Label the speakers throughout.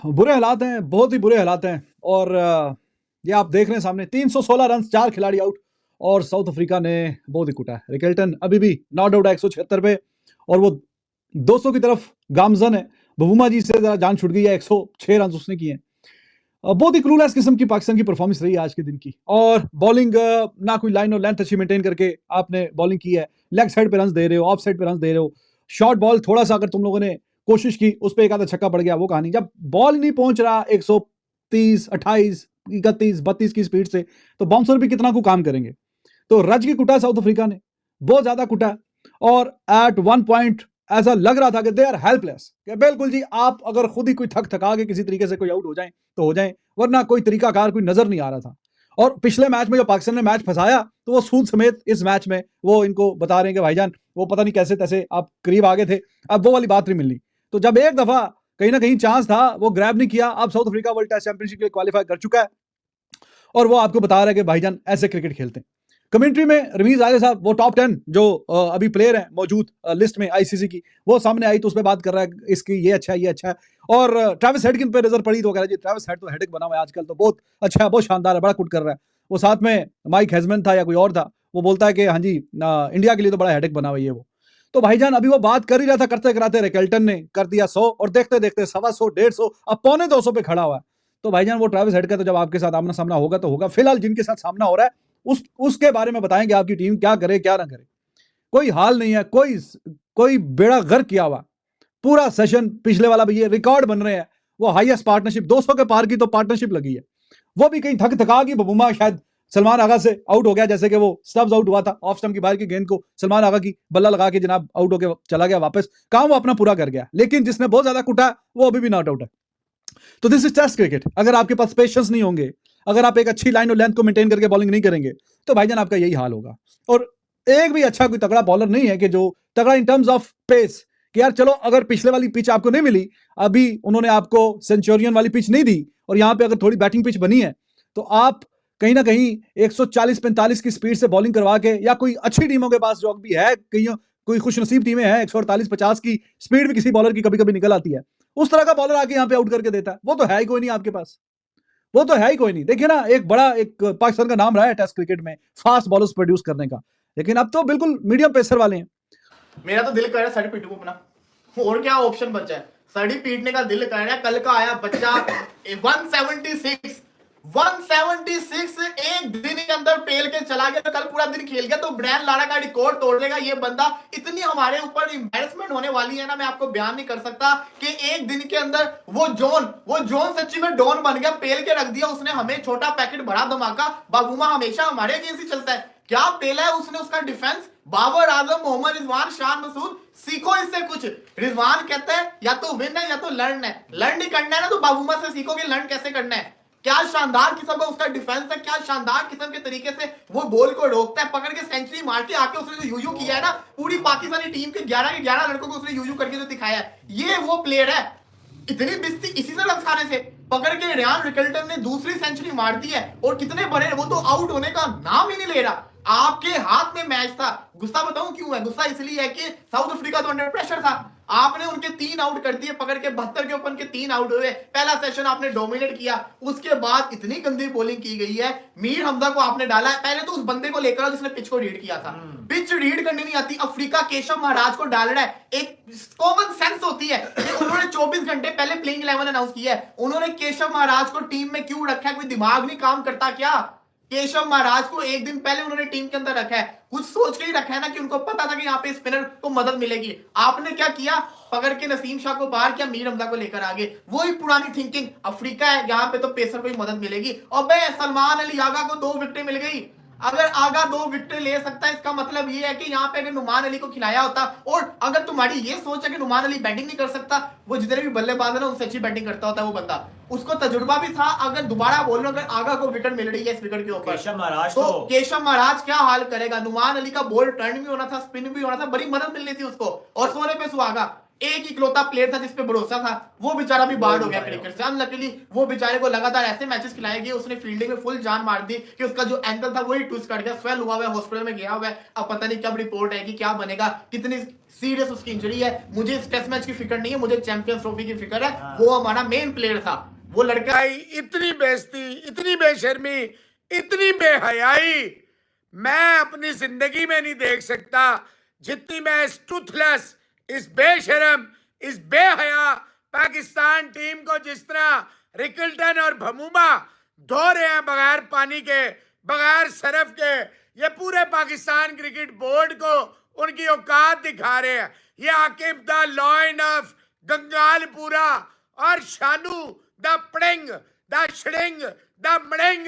Speaker 1: बुरे हालात हैं, बहुत ही बुरे हालात हैं। और ये आप देख रहे हैं सामने 316 रन, 4 खिलाड़ी आउट और साउथ अफ्रीका ने बहुत ही कुटा है। रिकेल्टन अभी भी नॉट आउट है 176 पे और वो 200 की तरफ गामजन है। बबूमा जी से जरा जान छूट गई है, 106 रन उसने किए हैं। बहुत ही क्रूलेस किस्म की पाकिस्तान की परफॉर्मेंस रही है आज के दिन की। और बॉलिंग ना कोई लाइन और लेंथ अच्छी मेंटेन करके आपने बॉलिंग की है। लेग साइड पे रन दे रहे हो, ऑफ साइड पे रन दे रहे हो। शॉर्ट बॉल थोड़ा सा अगर तुम लोगों ने कोशिश की, उस पर एक आधा छक्का पड़ गया, वो कहानी। जब बॉल नहीं पहुंच रहा 130, 28, 31, 32 की स्पीड से, तो बाउंसर भी कितना को काम करेंगे। तो रज की कुटा साउथ अफ्रीका ने, बहुत ज्यादा कुटा। और एट वन पॉइंट ऐसा लग रहा था कि दे आर हेल्पलेस, कि बिल्कुल जी, आप अगर खुद ही कोई थका के किसी तरीके से कोई आउट हो जाए तो हो जाए, वरना कोई तरीकाकार कोई नजर नहीं आ रहा था। और पिछले मैच में जो पाकिस्तान ने मैच फंसाया, तो वो सूद समेत इस मैच में वो इनको बता रहे हैं कि भाईजान वो पता नहीं कैसे तैसे आप करीब आगे थे, अब वो वाली बात नहीं मिलनी। तो जब एक दफा कहीं ना कहीं चांस था, वो ग्रैब नहीं किया। अब South Africa world test championship के लिए क्वालिफाई कर चुका है और वो आपको बता रहा है कि भाईजान ऐसे क्रिकेट खेलते हैं। कमेंट्री में रमीज आगे साहब, वो टॉप 10 जो अभी प्लेयर हैं मौजूद लिस्ट में आईसीसी की, वो सामने आई तो उस पर बात कर रहा है, इसकी ये अच्छा है, ये अच्छा है। और ट्रेविस हेड किन पे नजर पड़ी तो कह रहा है जी ट्रेविस हेड तो हेडेक बना हुआ है आजकल, तो बहुत अच्छा है, बहुत शानदार है, बड़ा कुट कर रहा है। वो साथ में माइक हेजमैन था या कोई और था, वो बोलता है कि हाँ जी इंडिया के लिए तो बड़ा हेडेक बना हुआ है वो। तो भाईजान अभी वो बात कर ही रहा था, करते कराते रिकेल्टन ने कर दिया 100 और देखते देखते 125, 150, अब पौने 200 पे खड़ा हुआ है। तो भाईजान वो ट्रेविस हेड का तो जब आपके साथ आमना सामना होगा तो होगा। फिलहाल जिनके साथ सामना हो रहा है उसके बारे में बताएंगे आपकी टीम क्या करे क्या ना करे। कोई हाल नहीं है, कोई बेड़ा गर्क किया हुआ पूरा सेशन। पिछले वाला भी ये रिकॉर्ड बन रहे हैं, वो हाईएस्ट पार्टनरशिप 200 के पार की तो पार्टनरशिप लगी है। वो भी कहीं थक थका की बबूमा शायद सलमान आगा से आउट हो गया, जैसे कि वो स्टब्स आउट हुआ था, ऑफ स्टंप की बाहर की गेंद को सलमान आगा की बल्ला लगा के जनाब आउट होकर चला गया वापस, काम वो अपना पूरा कर गया। लेकिन जिसने बहुत ज्यादा कुटा वो अभी भी नॉट आउट है। तो दिस इज टेस्ट क्रिकेट। अगर आपके पास पेशेंस नहीं होंगे, अगर आप एक अच्छी लाइन और लेंथ को मेंटेन करके बॉलिंग नहीं करेंगे, तो भाईजान आपका यही हाल होगा। और एक भी अच्छा कोई तगड़ा बॉलर नहीं है कि जो तगड़ा इन टर्म्स ऑफ पेस, कि यार चलो अगर पिछले वाली पिच आपको नहीं मिली, अभी उन्होंने आपको सेंचुरियन वाली पिच नहीं दी और यहां पे अगर थोड़ी बैटिंग पिच बनी है, तो आप कहीं ना कहीं 140-45 की स्पीड से बॉलिंग करवा के, या कोई अच्छी टीमों के पास जो भी है, कहीं कोई खुशनसीब टीमें हैं 148-50 की स्पीड भी किसी बॉलर की कभी कभी निकल आती है, उस तरह का बॉलर आके यहाँ पे आउट करके देता है। वो तो है ही कोई नहीं आपके पास, वो तो है ही कोई नहीं। देखिए ना, एक बड़ा एक पाकिस्तान का नाम रहा है टेस्ट क्रिकेट में फास्ट बॉलर्स प्रोड्यूस करने का, लेकिन अब तो बिल्कुल मीडियम पेसर वाले हैं।
Speaker 2: मेरा तो दिल कर रहा है सड़ी पीटू अपना, और क्या ऑप्शन बचा है। सड़ी पीटने का दिल कर रहा है। कल का आया बच्चा 176 एक दिन के अंदर पेल के चला गया, कल पूरा दिन खेल गया, तो ब्रायन लारा का रिकॉर्ड तोड़ देगा ये बंदा। इतनी हमारे ऊपर एम्बैरेसमेंट होने वाली है ना, मैं आपको बयान नहीं कर सकता कि एक दिन के अंदर वो जोन सच्ची में डॉन बन गया, पेल के रख दिया उसने हमें। छोटा पैकेट बड़ा धमाका, बाबूमा हमेशा हमारे अगेंस्ट ही चलता है। क्या पेला है उसने, उसका डिफेंस बाबर आजम, मोहम्मद रिजवान, शान मसूद, सीखो इससे कुछ। रिजवान कहता है या तो विन है या तो लर्न है, लर्न ही करना है ना तो बाबूमा से सीखो कि लर्न कैसे करना है। क्या शानदार किस्म का उसका डिफेंस है, क्या शानदार किस्म के तरीके से वो बॉल को रोकता है, पकड़ के सेंचुरी मार के आके उसने जो यूयू किया है ना, पूरी पाकिस्तानी टीम के 11 के 11 लड़कों को उसने यूयू करके जो दिखाया है, ये वो प्लेयर है। इतनी बिस्ती इसी से रन खाने से पकड़ के रियान रिकल्टन ने दूसरी सेंचुरी मार दी है, और कितने बड़े, वो तो आउट होने का नाम ही नहीं ले रहा। आपके हाथ में मैच था। गुस्सा बताऊं क्यों है? गुस्सा इसलिए है कि साउथ अफ्रीका तो अंडर प्रेशर था, आपने उनके 3 आउट कर दिए, पकड़ के 72 के ऊपर के 3 आउट हुए। पहला सेशन आपने डोमिनेट किया, उसके बाद इतनी गंदी बॉलिंग की गई है। मीर हमजा को आपने डाला है, पहले तो उस बंदे को लेकर जिसने पिच को रीड किया था। पिच रीड करनी नहीं आती, अफ्रीका केशव महाराज को डाल रहा है। एक कॉमन सेंस होती है कि उन्होंने 24 घंटे पहले प्लेइंग 11 अनाउंस किया है, उन्होंने केशव महाराज को टीम में क्यों रखा है? कोई दिमाग नहीं काम करता क्या? केशव महाराज को एक दिन पहले उन्होंने टीम के अंदर रखा है, कुछ सोच के ही रखा है ना, कि उनको पता था कि यहाँ पे स्पिनर को मदद मिलेगी। आपने क्या किया? पकड़ के नसीम शाह को बाहर किया, मीर हमजा को लेकर आगे। वही पुरानी थिंकिंग, अफ्रीका है यहाँ पे तो पेसर को ही मदद मिलेगी। और भाई सलमान अली आगा को 2 विकेटें मिल गई। अगर आगा 2 विकेट ले सकता है, इसका मतलब ये है कि यहाँ पे अगर नुमान अली को खिलाया होता, और अगर तुम्हारी ये सोच है कि नुमान अली बैटिंग नहीं कर सकता, वो जितने भी बल्लेबाज है ना उनसे अच्छी बैटिंग करता होता है वो बंदा, उसको तजुर्बा भी था। अगर दोबारा बोल रहा हूं, अगर आगा को विकेट मिल रही है इस विकेट के ऊपर, तो केशव महाराज क्या हाल करेगा? नुमान अली का बॉल टर्न भी होना था, स्पिन भी होना था, बड़ी मदद मिलनी थी उसको, और सोने पे सुहागा। एक इकलौता प्लेयर था जिसपे भरोसा था, वो बेचारा भी बाहर हो गया क्रिकेट से। अनलकीली वो बेचारे को लगातार ऐसे मैचेस खिलाए गए, उसने फील्डिंग में फुल जान मार दी कि उसका जो एंकल था वही ट्विस्ट कर गया, स्वेल हुआ हुआ है, हॉस्पिटल में गया हुआ है। अब पता नहीं कब रिपोर्ट है कि क्या बनेगा, कितनी सीरियस उसकी इंजरी है। मुझे इस टेस्ट मैच की फिक्र नहीं है, मुझे चैंपियंस ट्रॉफी की फिक्र है। वो हमारा मेन प्लेयर था, वो लड़का।
Speaker 3: भाई इतनी बेइज्जती, इतनी बेशर्मी, इतनी बेहयाई मैं अपनी जिंदगी में नहीं देख सकता, जितनी मैं इस टूथलेस, इस बेशरम, इस बेहया पाकिस्तान टीम को जिस तरह रिकल्टन और भमूमा धो रहे हैं बगैर पानी के, बगैर सरफ के। ये पूरे पाकिस्तान क्रिकेट बोर्ड को उनकी औकात दिखा रहे हैं। ये आकिब द लॉयन ऑफ गंगालपुरा और शानू द पड़ेंग, द शड़ेंग, द मड़ेंग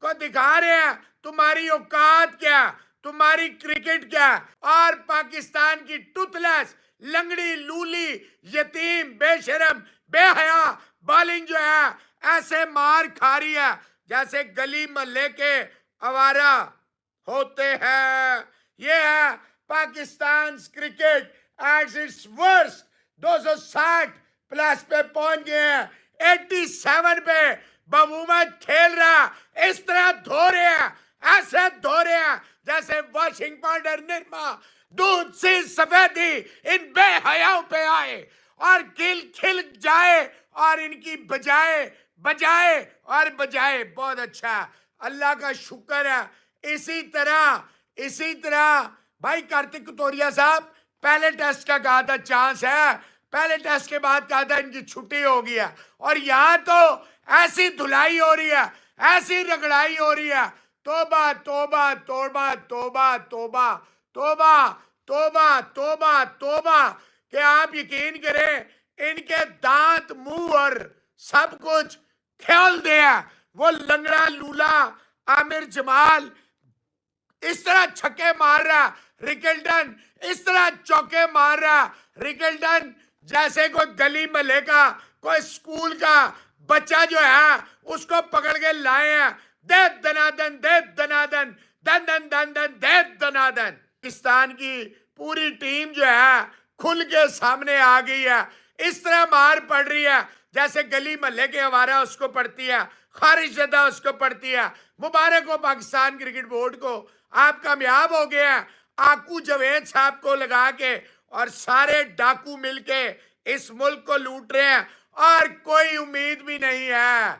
Speaker 3: को दिखा रहे हैं तुम्हारी औकात क्या, तुम्हारी क्रिकेट क्या। और पाकिस्तान की टूथलेस, लंगड़ी, लूली, यतीम, बेशरम, बेहया बॉलिंग जो है ऐसे मार खा रही है जैसे गली मोहल्ले के आवारा होते हैं। ये है Pakistan cricket at its worst. 260 plus पे पहुंच गए हैं, 87 पे बहुमत खेल रहा, इस तरह धो रहे हैं, ऐसे धो रहे हैं जैसे वॉशिंग पाउडर निरमा दूध से सफेदी इन बेहयाओं पे आए और खिल खिल जाए और इनकी बजाए बजाए और बजाए। बहुत अच्छा, अल्लाह का शुक्र है। इसी तरह भाई कार्तिक कतोरिया साहब पहले टेस्ट का कहा था चांस है, पहले टेस्ट के बाद कहा था इनकी छुट्टी हो गई है, और यहां तो ऐसी धुलाई हो रही है, ऐसी रगड़ाई हो रही है। तोबा तोबा तोबा तोबा तोबा तोबा तोबा तोबा तोबा कि आप यकीन करें इनके दांत, मुंह और सब कुछ खेल दिया। वो लंगड़ा लूला आमिर जमाल इस तरह छक्के मार रहा, रिकल्टन इस तरह चौके मार रहा, रिकल्टन जैसे कोई गली महल्ले का, कोई स्कूल का बच्चा जो है उसको पकड़ के लाए हैं। दे दनादन, दे दनादन, दन दन दन दन, दे दनादन। पाकिस्तान की पूरी टीम जो है खुल के सामने आ गई है। इस तरह मार पड़ रही है जैसे गली महल्ले के आवारा उसको पड़ती है, खारिशदा उसको पड़ती है। मुबारक हो पाकिस्तान क्रिकेट बोर्ड को, आप कामयाब हो गए हैं आकू जावेद साहब को लगा के, और सारे डाकू मिलके इस मुल्क को लूट रहे हैं। और कोई उम्मीद भी नहीं है,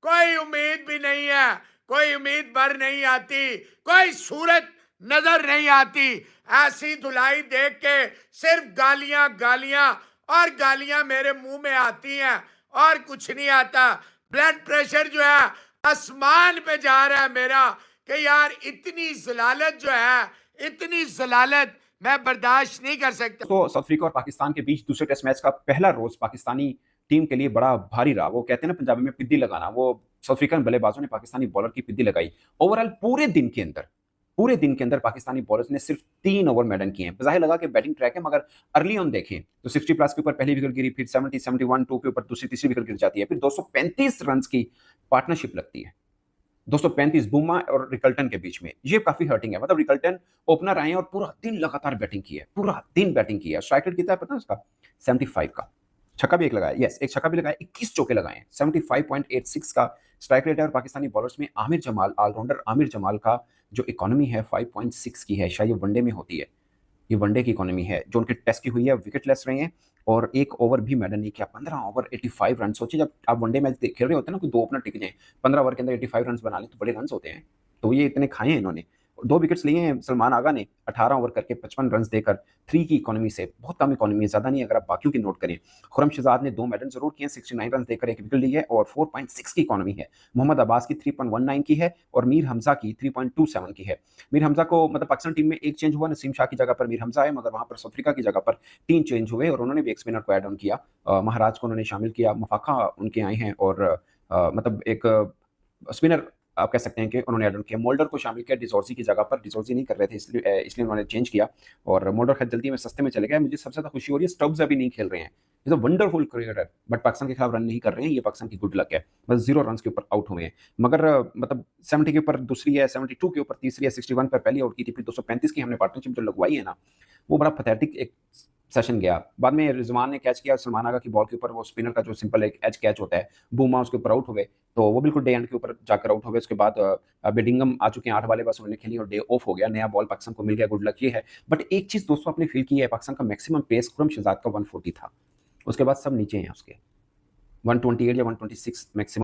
Speaker 3: कोई उम्मीद भी नहीं है, कोई उम्मीद भर नहीं आती, कोई सूरत नजर नहीं आती। ऐसी धुलाई देख के सिर्फ गालियां गालियां और गालियां मेरे मुंह में आती हैं और कुछ नहीं आता। ब्लड प्रेशर जो है आसमान पे जा रहा है मेरा कि यार इतनी जलालत जो है, इतनी जलालत मैं बर्दाश्त नहीं कर सकता।
Speaker 4: तो साउथ अफ्रीका और पाकिस्तान के बीच दूसरे टेस्ट मैच का पहला रोज पाकिस्तानी टीम के लिए बड़ा भारी रहा। वो कहते हैं ना पंजाबी में पिद्दी लगाना, वो साउथ अफ्रीकन बल्लेबाजों ने पाकिस्तानी बॉलर की पिद्दी लगाई। ओवरऑल पूरे दिन के अंदर पाकिस्तानी बॉलर्स ने सिर्फ 3 ओवर मेडन किए हैं। बजाय लगा के बैटिंग ट्रैक है, मगर अर्ली ऑन देखें तो 60 प्लस के ऊपर पहली विकेट गिरी, फिर 70, 71, 2 के ऊपर दूसरी तीसरी विकेट गिर जाती है, फिर 235 रन की पार्टनरशिप लगती है, 235 बुमा और रिकल्टन के बीच में। ये काफी हर्टिंग है। मतलब रिकल्टन ओपनर आए और पूरा दिन लगातार बैटिंग की है, पूरा दिन बैटिंग की है। स्ट्राइक रेट कितना है पता है उसका? 75 का। छक्का भी एक लगाया, यस एक छक्का भी लगाया, 21 चौके लगाए हैं, 75.86 का स्ट्राइक रेट है। और पाकिस्तानी बॉलर्स में आमिर जमाल, ऑलराउंडर आमिर जमाल का जो इकोनॉमी है 5.6 की है, शायद ये वनडे में होती है, ये वनडे की इकोनॉमी है। जो उनके टेस्ट की हुई है विकेट लेस रहे हैं और 1 ओवर भी मैडन नहीं किया। 15 ओवर 85 रन। सोचिए जब आप वनडे मैच खेल रहे होते हैं ना, कोई 2 ओपनर टिक जाए, 15 ओवर के अंदर 85 रन बना ले तो बड़े रन होते हैं। तो ये इतने खाए हैं इन्होंने। 2 विकेट्स लिए हैं सलमान आगा ने 18 ओवर करके 55 रन देकर, 3 की इकोनॉमी से। बहुत कम इकोनॉमी है, ज्यादा नहीं अगर आप बाकियों की नोट करें। खुरम शहजाद ने 2 मेडन जरूर किए, 69 रन देकर 1 विकेट ली है और 4.6 की इकोनॉमी है। मोहम्मद अब्बास की 3.19 की है और मीर हमजा की 3.27 की है। मीर हमजा को मतलब पाकिस्तान टीम में एक चेंज हुआ, नसीम शाह की जगह पर मीर हमजा है, मगर वहां पर साउथ अफ्रीका की जगह पर 3 चेंज हुए और उन्होंने भी एक स्पिनर को ऐड ऑन किया। महाराज को उन्होंने शामिल किया, मफाका उनके आए हैं और मतलब एक स्पिनर आप कह सकते हैं कि उन्होंने ऐड ऑन किया। मोल्डर को शामिल किया डिजोर्सी की जगह पर, डिजोर्सी नहीं कर रहे थे इसलिए उन्होंने चेंज किया और मोल्डर खैर जल्दी में सस्ते में चले गए। मुझे सबसे ज्यादा खुशी हो रही है स्टब्स अभी नहीं खेल रहे हैं, is a wonderful cricketer, but Pakistan के खिलाफ रन नहीं कर रहे हैं, ये पाकिस्तान की गुड लक है। बस 0 रन के ऊपर आउट हुए हैं, मगर मतलब 70 के ऊपर दूसरी है, 72 के ऊपर तीसरी है, 61 पर पहली आउट की थी, फिर 235 की हमने पार्टनरशिप जो लगवाई है ना, वो बड़ा पैथेटिक एक सेशन गया। बाद में रिजवान ने कैच किया सलमान आगा की बॉल के ऊपर, वो स्पिनर का जो सिंपल एक एज कैच होता है, बूमा उसके ऊपर आउट हो गए, तो वो बिल्कुल डे एंड के ऊपर जाकर आउट हो गए। उसके बाद बेडिंगम आ चुके हैं 8 वाले, बस उन्होंने खेली और डे ऑफ हो गया। नया बॉल पाकिस्तान को मिल गया, गुड लक ये है। बट एक चीज दोस्तों आपने फील की है, पाकिस्तान का मैक्सिमम पेस खुरम शहजाद का 140 था, उसके बाद सब नीचे हैं उसके 128 या 126 मैक्सिमम